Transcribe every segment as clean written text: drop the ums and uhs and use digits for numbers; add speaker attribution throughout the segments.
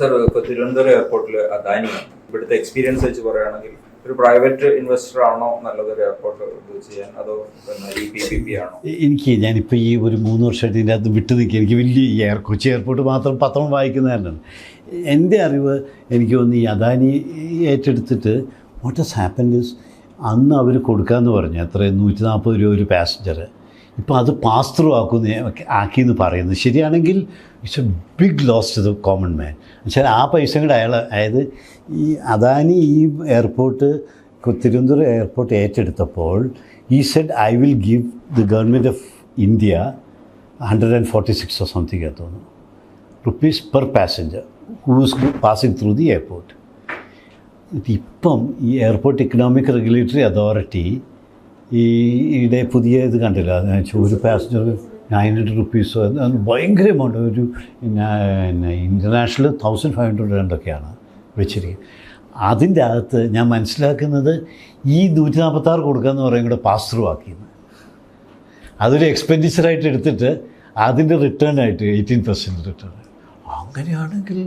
Speaker 1: Sir, ഇപ്പോൾ തിരുവനന്തപുരം എയർപോർട്ടിൽ അദാനിയാണ്. ഇവിടുത്തെ എക്സ്പീരിയൻസ് വെച്ച് പറയുകയാണെങ്കിൽ ഒരു പ്രൈവറ്റ് ഇൻവെസ്റ്റർ ആണോ നല്ലതൊരു എയർപോർട്ട് ഇത് ചെയ്യാൻ, അതോ ഈ PPP ആണോ?
Speaker 2: ഞാനിപ്പോൾ ഈ ഒരു 3 വർഷമായിട്ട് ഇതിൻ്റെ അകത്ത് വിട്ടു നിൽക്കുക. എനിക്ക് വലിയ കൊച്ചി എയർപോർട്ട് മാത്രം പത്രം വായിക്കുന്നതല്ലാണ്. എൻ്റെ അറിവ് എനിക്ക് തോന്നുന്നു ഈ അദാനി ഏറ്റെടുത്തിട്ട് വാട്ട് ഹാസ് ഹാപ്പൻഡ് ഇസ്, അന്ന് അവർ കൊടുക്കാമെന്ന് പറഞ്ഞു എത്ര 140 രൂപ ഒരു പാസഞ്ചർ. ഇപ്പോൾ അത് പാസ് ത്രൂ ആക്കിയെന്ന് പറയുന്നത് ശരിയാണെങ്കിൽ it's a big loss to the common man. എന്നുവെച്ചാൽ ആ പൈസ കൂടെ അതായത് ഈ അദാനി ഈ എയർപോർട്ട് തിരുവനന്തപുരം എയർപോർട്ട് ഏറ്റെടുത്തപ്പോൾ ഈ said I will give the government of India 146 or something തോന്നുന്നു rupees per passenger who's passing through the airport. ഇപ്പം ഈ എയർപോർട്ട് ഇക്കണോമിക് റെഗുലേറ്ററി അതോറിറ്റി ഈയിടെ പുതിയ ഇത് കണ്ടില്ല, ഒരു പാസഞ്ചർ 900 റുപ്പീസോ ഭയങ്കര എമൗണ്ട്, ഒരു ഇൻ്റർനാഷണൽ 1500 രണ്ടൊക്കെയാണ് വെച്ചിരിക്കുന്നത്. അതിൻ്റെ അകത്ത് ഞാൻ മനസ്സിലാക്കുന്നത് ഈ 146 കൊടുക്കാമെന്ന് പറയും കൂടെ പാസ് ത്രൂ ആക്കിയെന്ന്. അതൊരു എക്സ്പെൻഡിച്ചറായിട്ട് എടുത്തിട്ട് അതിൻ്റെ റിട്ടേൺ ആയിട്ട് 18% റിട്ടേൺ. അങ്ങനെയാണെങ്കിൽ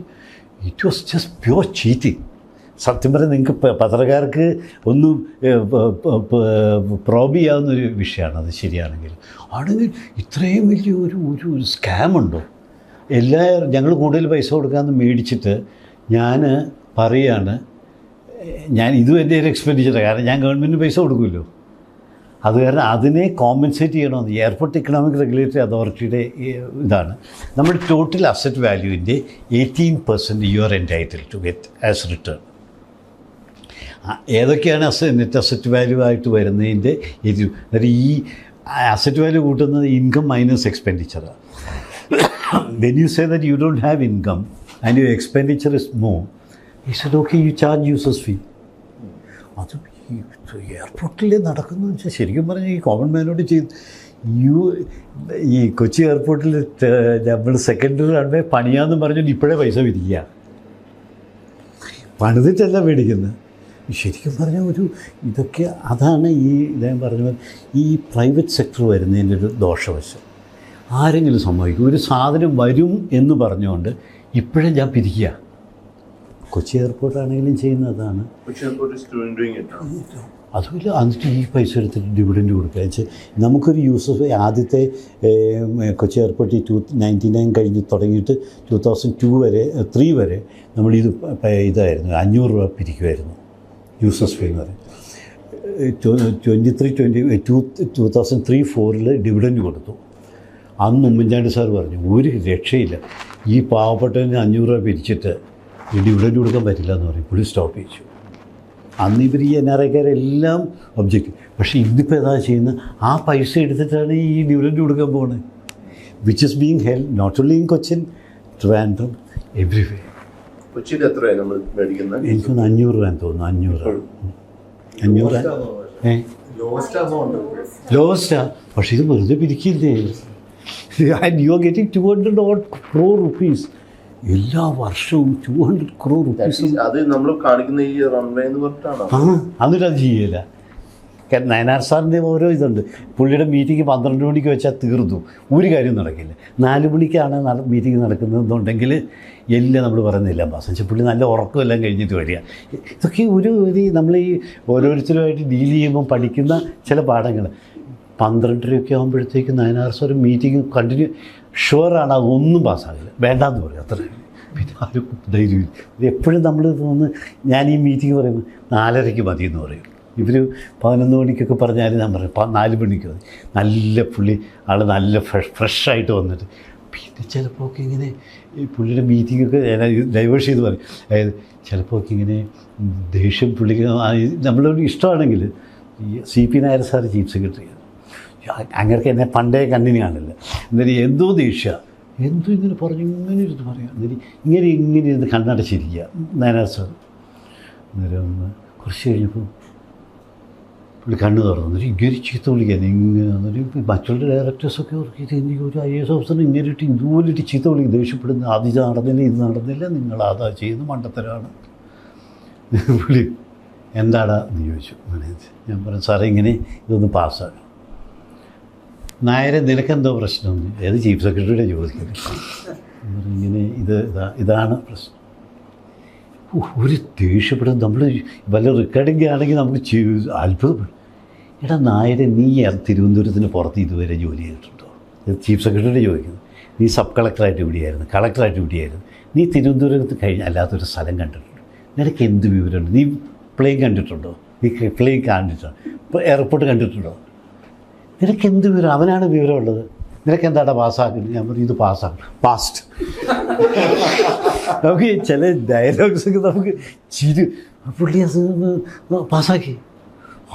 Speaker 2: it was just pure cheating. സത്യം പറഞ്ഞാൽ നിങ്ങൾക്ക് പത്രക്കാർക്ക് ഒന്നും പ്രോബ് ചെയ്യാവുന്നൊരു വിഷയമാണ് അത്. ശരിയാണെങ്കിൽ ഇത്രയും വലിയ ഒരു സ്കാമുണ്ടോ? ഞങ്ങൾ കൂടുതൽ പൈസ കൊടുക്കാമെന്ന് മേടിച്ചിട്ട് ഞാൻ പറയുകയാണ്, ഇതും എൻ്റെ ഒരു എക്സ്പെൻഡിച്ചറാണ്, കാരണം ഞാൻ ഗവൺമെൻറ്റിന് പൈസ കൊടുക്കുമല്ലോ. അത് കാരണം അതിനെ കോമ്പൻസേറ്റ് ചെയ്യണമെന്ന് എയർപോർട്ട് ഇക്കണോമിക് റെഗുലേറ്ററി അതോറിറ്റിയുടെ ഇതാണ്. നമ്മുടെ ടോട്ടൽ അസറ്റ് വാല്യൂവിൻ്റെ 18% you are entitled to get as return. ഏതൊക്കെയാണ് നെറ്റ് അസറ്റ് വാല്യൂ ആയിട്ട് വരുന്നതിൻ്റെ ഈ അസറ്റ് വാല്യൂ കൂട്ടുന്നത് ഇൻകം മൈനസ് എക്സ്പെൻഡിച്ചറാണ്. When you say that you don't have income and your expenditure is more, ഈ said okay you charge users fee. അത് എയർപോർട്ടിൽ നടക്കുന്നതെന്ന് വെച്ചാൽ ശരിക്കും പറഞ്ഞാൽ ഈ കോമൺ മാനോട് ഈ കൊച്ചി എയർപോർട്ടിൽ നമ്മൾ സെക്കൻഡറി റൺവേ പണിയാമെന്ന് പറഞ്ഞിട്ട് ഇപ്പോഴേ പൈസ വിധിക്കുക, പണിതിട്ടല്ല മേടിക്കുന്നത്. ശരിക്കും പറഞ്ഞാൽ ഇതൊക്കെ അതാണ് ഇദ്ദേഹം പറഞ്ഞ ഈ പ്രൈവറ്റ് സെക്ടർ വരുന്നതിൻ്റെ ഒരു ദോഷവശം. ആരെങ്കിലും സംഭവിക്കും, ഒരു സാധനം വരും എന്ന് പറഞ്ഞുകൊണ്ട് ഇപ്പോഴേ ഞാൻ പിരിക്കുക. കൊച്ചി എയർപോർട്ടാണെങ്കിലും ചെയ്യുന്നതാണ്. അതുമില്ല, എന്നിട്ട് ഈ പൈസ എടുത്തിട്ട് ഡിവിഡൻഡ് കൊടുക്കുക വെച്ചാൽ നമുക്കൊരു യൂസർ ആദ്യത്തെ കൊച്ചി എയർപോർട്ട് 1999 കഴിഞ്ഞ് തുടങ്ങിയിട്ട് 2003 വരെ നമ്മളിത് ഇതായിരുന്നു 500 രൂപ പിരിക്കുമായിരുന്നു യൂസേഴ്സ് ഫീ എന്ന് പറയും. 2003-04 ഡിവിഡൻഡ് കൊടുത്തു. അന്ന് ഉമ്മൻചാണ്ടി സാർ പറഞ്ഞു ഒരു രക്ഷയില്ല, ഈ പാവപ്പെട്ടതിന് 500 രൂപ പിരിച്ചിട്ട് ഈ ഡിവിഡൻഡ് കൊടുക്കാൻ പറ്റില്ല എന്ന് പറയും. പുള്ളി സ്റ്റോപ്പ് ചെയ്യിച്ചു. അന്ന് ഇവർ ഈ NRIക്കാരെല്ലാം ഒബ്ജക്റ്റ്. പക്ഷേ ഇന്നിപ്പോൾ ഏതാ ചെയ്യുന്നത്, ആ പൈസ എടുത്തിട്ടാണ് ഈ ഡിവിഡൻഡ് കൊടുക്കാൻ പോകുന്നത്. Which is being held not only in Cochin, Trivandrum, everywhere.
Speaker 3: കൊച്ചിയിൽ എത്രയാണ് നമ്മൾ മേടിക്കുന്നത്?
Speaker 2: എനിക്കൊന്ന് 500 രൂപ തോന്നുന്നു. 500 ലോവസ്റ്റാ. പക്ഷേ ഇത് വെറുതെ പിരിക്കില്ലേ. And you are getting 200 crore rupees എല്ലാ വർഷവും. 200 crore rupees.
Speaker 3: അത് നമ്മൾ കാണിക്കുന്ന ഈ റൺവേ എന്ന് പറഞ്ഞിട്ടാണ്.
Speaker 2: എന്നിട്ട് അത് ചെയ്യില്ല. നയനാർ സാറിൻ്റെ ഓരോ ഇതുണ്ട്. പുള്ളിയുടെ മീറ്റിംഗ് 12 മണിക്ക് വെച്ചാൽ തീർന്നു, ഒരു കാര്യം നടക്കില്ല. 4 മണിക്കാണ് മീറ്റിംഗ് നടക്കുന്നതെന്നുണ്ടെങ്കിൽ എല്ലാം നമ്മൾ പറയുന്നില്ല പാസ്. പുള്ളി നല്ല ഉറക്കമെല്ലാം കഴിഞ്ഞിട്ട് വരിക. ഇതൊക്കെ നമ്മൾ ഈ ഓരോരുത്തരുമായിട്ട് ഡീൽ ചെയ്യുമ്പോൾ പഠിക്കുന്ന ചില പാഠങ്ങൾ. 12:30 ആകുമ്പോഴത്തേക്ക് നയനാർ സാർ മീറ്റിംഗ് കണ്ടിന്യൂ ഷുവറാണ്, അതൊന്നും പാസ്സാകില്ല, വേണ്ടാന്ന് പറയും. അത്ര പിന്നെ ആരും ധൈര്യം. എപ്പോഴും നമ്മൾ തോന്നുന്നു ഞാൻ ഈ മീറ്റിംഗ് പറയുമ്പോൾ 4:30 മതി എന്ന് പറയും. ഇവർ 11 മണിക്കൊക്കെ പറഞ്ഞാൽ ഞാൻ പറയും 4 മണിക്ക് മതി. നല്ല പുള്ളി നല്ല ഫ്രഷായിട്ട് വന്നിട്ട് പിന്നെ ചിലപ്പോൾ ഒക്കെ ഇങ്ങനെ ഈ പുള്ളിയുടെ മീറ്റിങ്ങൊക്കെ ഡൈവേഴ്സ് ചെയ്ത് പറയും. അതായത് ചിലപ്പോൾ ഒക്കെ ഇങ്ങനെ ദേഷ്യം പുള്ളിക്ക് നമ്മളോട് ഇഷ്ടമാണെങ്കിൽ ഈ CP നായർ സാർ ചീഫ് സെക്രട്ടറിയാണ്. അങ്ങനെ എന്നെ പണ്ടേ കണ്ടിന്യൂ കാണില്ല. എന്നിട്ട് എന്തോ ദേഷ്യ ഇങ്ങനെ പറഞ്ഞു ഇങ്ങനെ ഇരുന്ന് പറയാം. എന്നിട്ട് ഇങ്ങനെ ഇരുന്ന് കണ്ണടച്ചിരിക്കുക നായർ സാർ. അന്നേരം കുറച്ച് കഴിഞ്ഞപ്പോൾ പുള്ളി കണ്ണ് തുറന്നു. എന്നിട്ട് ഇങ്ങനെ ചീത്ത വിളിക്കാൻ ഇങ്ങനെ. എന്നിട്ട് മറ്റുള്ള ഡയറക്ടേഴ്സൊക്കെ ഓർക്കിയിട്ട് എനിക്ക് ഒരു IAS ഓഫീസറിന് ഇങ്ങനെയിട്ട് ഇതുപോലിട്ട് ചീത്ത വിളിക്കും, ദേഷ്യപ്പെടുന്നു. അത് നടന്നില്ല, ഇത് നടന്നില്ല, നിങ്ങൾ അതാ ചെയ്യുന്ന മണ്ടത്തരാണ്. പുള്ളി എന്താടാ എന്ന് ചോദിച്ചു. ഞാൻ പറഞ്ഞു സാറേ ഇങ്ങനെ ഇതൊന്ന് പാസ്സാകും. നായരെ നിനക്കെന്തോ പ്രശ്നം? ഏത് ചീഫ് സെക്രട്ടറിയുടെ ചോദിക്കുന്നത്? ഇങ്ങനെ ഇതാണ് പ്രശ്നം. ഒരു ദേഷ്യപ്പെടും. നമ്മൾ വല്ല റെക്കോർഡിംഗ് ആണെങ്കിൽ നമുക്ക് അത്ഭുതപ്പെടും. എടാ നായരെ, നീ തിരുവനന്തപുരത്തിന് പുറത്ത് ഇതുവരെ ജോലി ചെയ്തിട്ടുണ്ടോ? ചീഫ് സെക്രട്ടറി ചോദിക്കുന്നു. നീ സബ് കളക്ടറായിട്ട് ഇവിടെയായിരുന്നു, കളക്ടറായിട്ട് ഇവിടെയായിരുന്നു, നീ തിരുവനന്തപുരത്ത് കഴിഞ്ഞ് അല്ലാത്തൊരു സ്ഥലം കണ്ടിട്ടുണ്ടോ? നിനക്ക് എന്ത് വിവരമുണ്ട്? നീ പ്ലെയിൻ കണ്ടിട്ടുണ്ടോ? നീ പ്ലെയിൻ കണ്ടിട്ടുണ്ടോ? ഇപ്പോൾ എയർപോർട്ട് കണ്ടിട്ടുണ്ടോ? നിനക്ക് എന്ത് വിവരം? അവനാണ് വിവരമുള്ളത്. നിനക്ക് എന്താടാ പാസ്സാക്കുന്നത്? ഞാൻ പറയും ഇത് പാസ്സാക്കും. പാസ്റ്റ്. നമുക്ക് ചില ഡയലോഗ്സൊക്കെ നമുക്ക് ചിരി. പുള്ളി അത് പാസ്സാക്കി.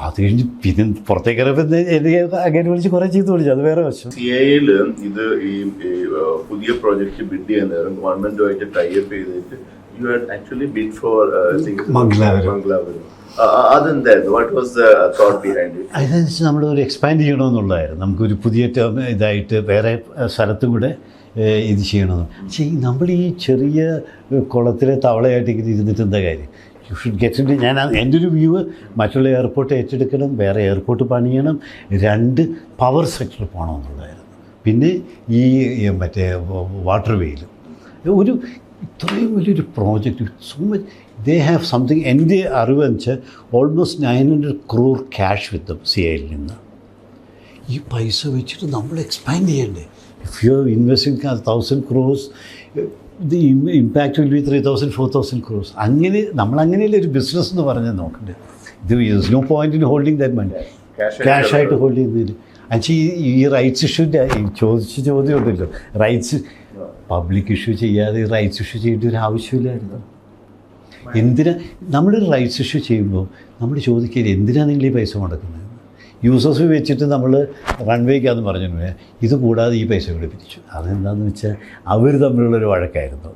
Speaker 2: അത് കഴിഞ്ഞ് പിന്നെ പുറത്തേക്ക് ഇറങ്ങുമ്പോൾ എനിക്ക് അങ്ങനെ വിളിച്ച് കുറേ ചെയ്ത് വിളിച്ചു. അത് വേറെ വശം.
Speaker 3: CIAയിൽ ഇത് ഈ പുതിയ പ്രോജക്റ്റ് ബിഡ് ചെയ്യുന്ന നേരം ഗവൺമെന്റുമായിട്ട് ടൈപ്പ് ചെയ്തിട്ട് you had actually bid for Mangalapuram. അതെന്തായിരുന്നു? What was the thought behind it?
Speaker 2: അതിനനുസരിച്ച് നമ്മൾ ഒരു എക്സ്പാൻഡ് ചെയ്യണമെന്നുള്ളതായിരുന്നു. നമുക്കൊരു പുതിയ ടേം ഇതായിട്ട് വേറെ സ്ഥലത്തും കൂടെ ഇത് ചെയ്യണമെന്ന്. പക്ഷേ നമ്മൾ ഈ ചെറിയ കുളത്തിലെ തവളയായിട്ട് ഇങ്ങനെ ഇരുന്നിട്ട് എന്താ കാര്യം? You should get in. ഞാൻ എൻ്റെ ഒരു വ്യൂ, മറ്റുള്ള എയർപോർട്ട് ഏറ്റെടുക്കണം, വേറെ എയർപോർട്ട് പണിയണം, 2 പവർ സെക്ടർ പോകണമെന്നുള്ളതായിരുന്നു. പിന്നെ ഈ മറ്റേ വാട്ടർ വേയിൽ ഒരു ഇത്രയും വലിയൊരു project, so much they have something. എൻ്റെ അറിവ് വെച്ചാൽ ഓൾമോസ്റ്റ് 900 crore ക്യാഷ് വിത്ത് CIAയിൽ നിന്ന്. ഈ പൈസ വെച്ചിട്ട് നമ്മൾ എക്സ്പാൻഡ് ചെയ്യണ്ടേ? If you are investing 1,000 crores, the impact will be 3,000 4,000 crores. അങ്ങനെ നമ്മളങ്ങനെയല്ലേ ഒരു ബിസിനസ് എന്ന് പറഞ്ഞാൽ നോക്കണ്ടേ? ഇത് is no point in holding that money, ക്യാഷായിട്ട് ഹോൾഡ് ചെയ്യുന്നതിൽ. എന്നുവെച്ചാൽ ഈ റൈറ്റ്സ് ഇഷ്യൂൻ്റെ ചോദിച്ച ചോദ്യം ഉണ്ടല്ലോ, റൈറ്റ്സ് പബ്ലിക് ഇഷ്യൂ ചെയ്യാതെ റൈറ്റ്സ് ഇഷ്യൂ ചെയ്യേണ്ട ഒരു ആവശ്യമില്ലായിരുന്നു. എന്തിനാ നമ്മളൊരു റൈറ്റ്സ് ഇഷ്യൂ ചെയ്യുമ്പോൾ നമ്മൾ ചോദിക്കില്ല എന്തിനാണ് നിങ്ങൾ ഈ പൈസ മുടക്കുന്നത്? യൂസേഴ്സ് വെച്ചിട്ട് നമ്മൾ റൺവേക്കാന്ന് പറഞ്ഞിട്ടുണ്ട്. ഇത് കൂടാതെ ഈ പൈസ കൂടെ പിരിച്ചു. അതെന്താണെന്ന് വെച്ചാൽ അവർ തമ്മിലുള്ളൊരു വഴക്കായിരുന്നു.